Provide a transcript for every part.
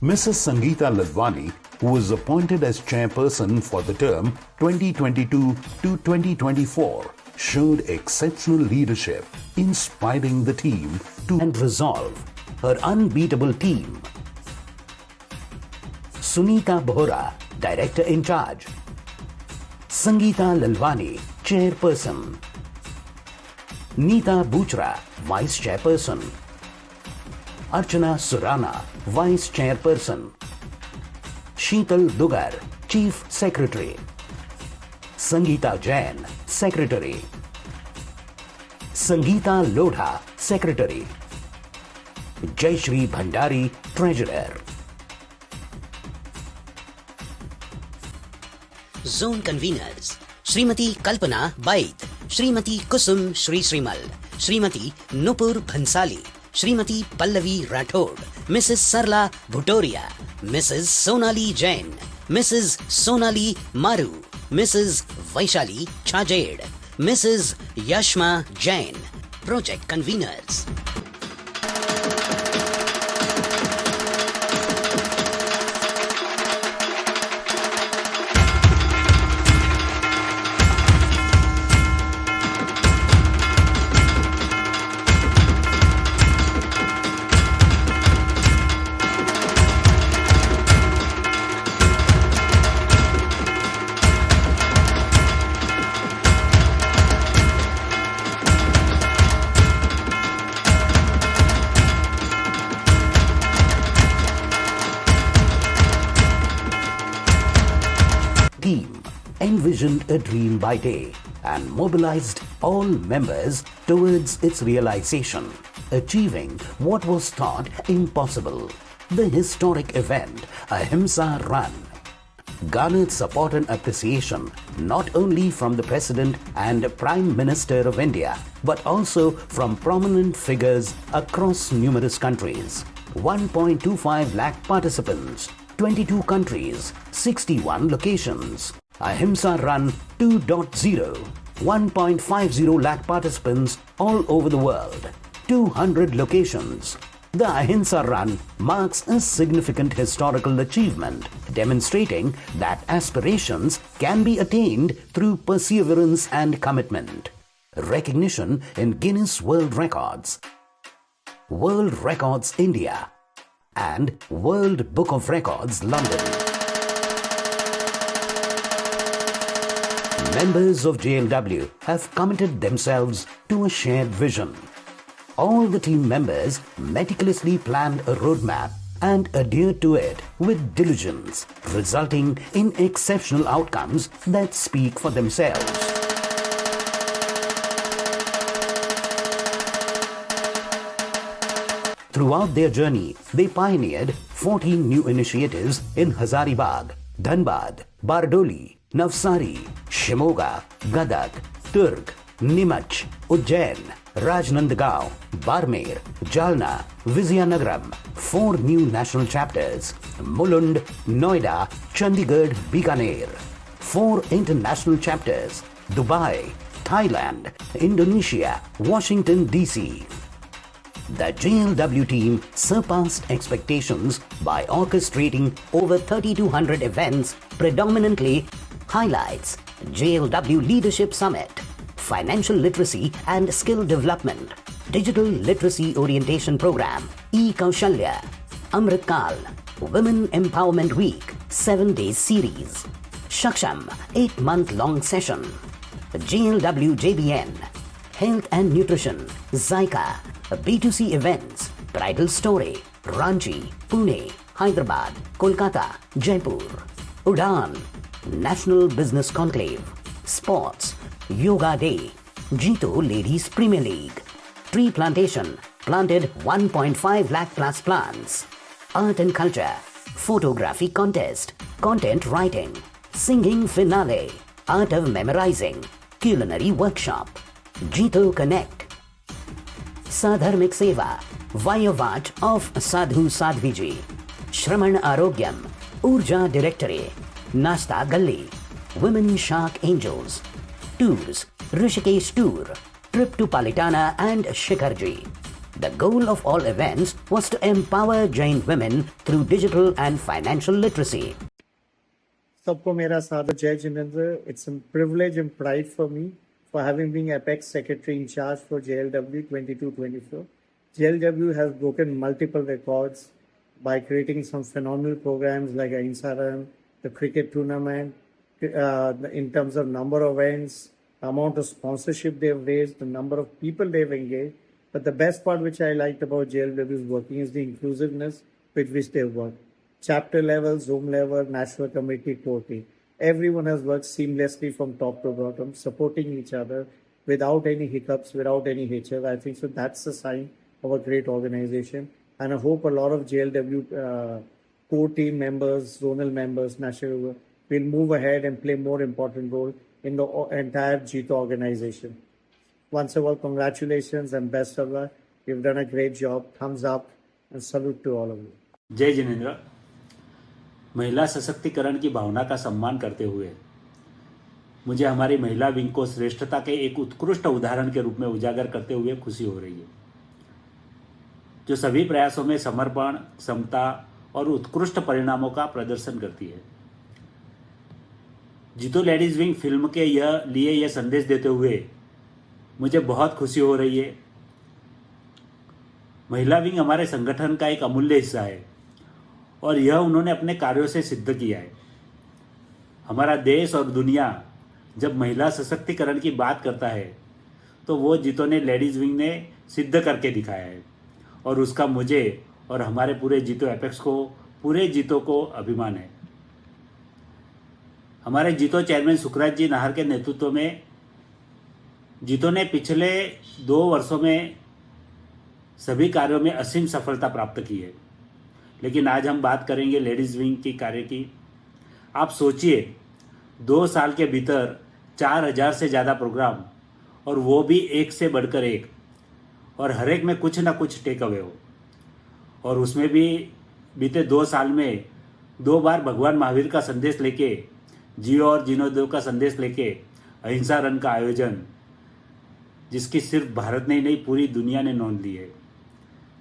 Mrs. Sangeeta Lalwani, who was appointed as chairperson for the term 2022 to 2024, showed exceptional leadership, inspiring the team to and resolve her unbeatable team. Sunita Bohra, Director in Charge. Sangeeta Lalwani, Chairperson. Neeta Buchra, Vice Chairperson. Archana Surana, Vice Chairperson. Sheetal Dugar, Chief Secretary. Sangeeta Jain, Secretary. Sangeeta Lodha, Secretary. Jayashri Bhandari, Treasurer. Zone Conveners Srimati Kalpana Baid, Srimati Kusum Shri Srimal, Srimati Nupur Bhansali, Srimati Pallavi Rathod, Mrs. Sarla Bhutoria, Mrs. Sonali Jain, Mrs. Sonali Maru, Mrs. Vaishali Chajed, Mrs. Yashma Jain. Project Conveners. Team envisioned a dream by day and mobilized all members towards its realization, achieving what was thought impossible. The historic event, Ahimsa Run, garnered support and appreciation not only from the President and Prime Minister of India, but also from prominent figures across numerous countries. 1.25 lakh participants, 22 countries, 61 locations. Ahimsa Run 2.0, 1.50 lakh participants all over the world, 200 locations. The Ahimsa Run marks a significant historical achievement, demonstrating that aspirations can be attained through perseverance and commitment. Recognition in Guinness World Records, World Records India, and World Book of Records London. Members of JLW have committed themselves to a shared vision. All the team members meticulously planned a roadmap and adhered to it with diligence, resulting in exceptional outcomes that speak for themselves. Throughout their journey, they pioneered 14 new initiatives in Hazaribagh, Dhanbad, Bardoli, Navsari, Shimoga, Gadag, Turg, Nimach, Ujjain, Rajnandgaon, Barmer, Jalna, Vizianagaram, 4 new national chapters, Mulund, Noida, Chandigarh, Bikaner, 4 international chapters, Dubai, Thailand, Indonesia, Washington DC. The JLW team surpassed expectations by orchestrating over 3,200 events, predominantly highlights, JLW Leadership Summit, Financial Literacy and Skill Development, Digital Literacy Orientation Program, E-Kaushalya, Amrit Kal, Women Empowerment Week, 7-day series, Shaksham, 8-month-long session, JLW JBN, Health and Nutrition, Zyka, B2C events, Bridal Story, Ranchi, Pune, Hyderabad, Kolkata, Jaipur, Udan, National Business Conclave, Sports, Yoga Day, Jito Ladies Premier League, Tree Plantation, planted 1.5 lakh plus plants, Art and Culture, Photography Contest, Content Writing, Singing Finale, Art of Memorizing, Culinary Workshop, Jito Connect, Sadharmik Seva, Vayavat of Sadhu Sadhviji, Shraman Arogyam, Urja Directory, Nasta Gully, Women Shark Angels, Tours, Rishikesh Tour, Trip to Palitana and Shikarji, The goal of all events was to empower Jain women through digital and financial literacy. सबको मेरा सादर जय Jinendra. It's a privilege and pride for me for having been Apex Secretary in charge for JLW 22-24. JLW has broken multiple records by creating some phenomenal programs like Ainsaran, the cricket tournament, in terms of number of events, amount of sponsorship they've raised, the number of people they've engaged. But the best part which I liked about JLW's working is the inclusiveness with which they've worked. Chapter level, Zoom level, national committee, core team. Everyone has worked seamlessly from top to bottom, supporting each other without any hiccups, without any hitches. I think so that's a sign of a great organization. And I hope a lot of JLW core team members, zonal members, national will move ahead and play more important role in the entire JITO organization. Once again, congratulations and best of luck. You've done a great job. Thumbs up and salute to all of you. जय जिनेंद्र. महिला सशक्तिकरण की भावना का सम्मान करते हुए मुझे हमारी महिला विंग को श्रेष्ठता के एक उत्कृष्ट उदाहरण के रूप में उजागर करते हुए खुशी हो रही है, जो सभी प्रयासों में समर्पण, क्षमता और उत्कृष्ट परिणामों का प्रदर्शन करती है. जीतो लेडीज विंग फिल्म के लिए यह संदेश देते हुए मुझे बहुत खुशी हो रही है. महिला विंग हमारे संगठन का एक अमूल्य हिस्सा है और यह उन्होंने अपने कार्यों से सिद्ध किया है. हमारा देश और दुनिया जब महिला सशक्तिकरण की बात करता है तो वो जीतो ने लेडीज विंग ने सिद्ध करके दिखाया है और उसका मुझे और हमारे पूरे जीतो एपेक्स को, पूरे जीतो को अभिमान है. हमारे जीतो चेयरमैन सुखराज जी नाहर के नेतृत्व में जीतो ने पिछले 2 वर्षों में सभी कार्यों में असीम सफलता प्राप्त की है. लेकिन आज हम बात करेंगे लेडीज विंग की कार्य की. आप सोचिए, 2 साल के भीतर 4000 से ज़्यादा प्रोग्राम, और वो भी एक से बढ़कर एक, और हर एक में कुछ ना कुछ टेक अवे हो. और उसमें भी बीते 2 साल में 2 बार भगवान महावीर का संदेश लेके, जियो और जीनोदेव का संदेश लेके अहिंसा रन का आयोजन, जिसकी सिर्फ भारत ने ही नहीं पूरी दुनिया ने नोंद ली है.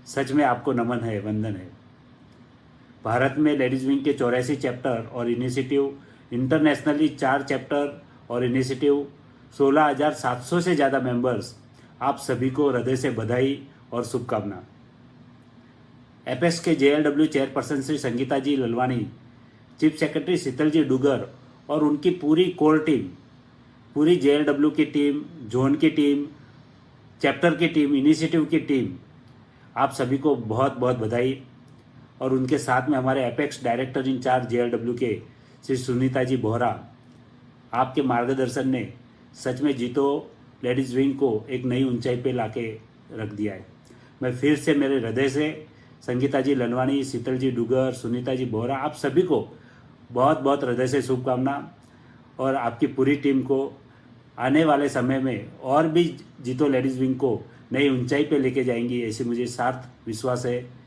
सच में आपको नमन है, वंदन है. भारत में लेडीज विंग के 84 चैप्टर और इनिशिएटिव, इंटरनेशनली 4 चैप्टर और इनिशिएटिव, 16,700 से ज़्यादा मेंबर्स. आप सभी को हृदय से बधाई और शुभकामना. एपेक्स के JLW चेयरपर्सन श्री संगीता जी ललवानी, चीफ सेक्रेटरी शीतल जी डुगर और उनकी पूरी कोर टीम, पूरी JLW की टीम, जोन की टीम, चैप्टर की टीम, इनिशिएटिव की टीम, आप सभी को बहुत बहुत बधाई. और उनके साथ में हमारे apex director in charge JLW के श्री सुनीता जी बोहरा, आपके मार्गदर्शन ने सच में जीतो लेडीज विंग को एक नई ऊंचाई पे लाके रख दिया है. मैं फिर से मेरे हृदय से संगीता जी ललवानी, शीतल जी डुगर, सुनीता जी बोहरा, आप सभी को बहुत बहुत हृदय से शुभकामना. और आपकी पूरी टीम को आने वाले समय में और भी जीतो लेडीज विंग को नई ऊंचाई पे लेके जाएंगी, ऐसी मुझे सार्थ विश्वास है.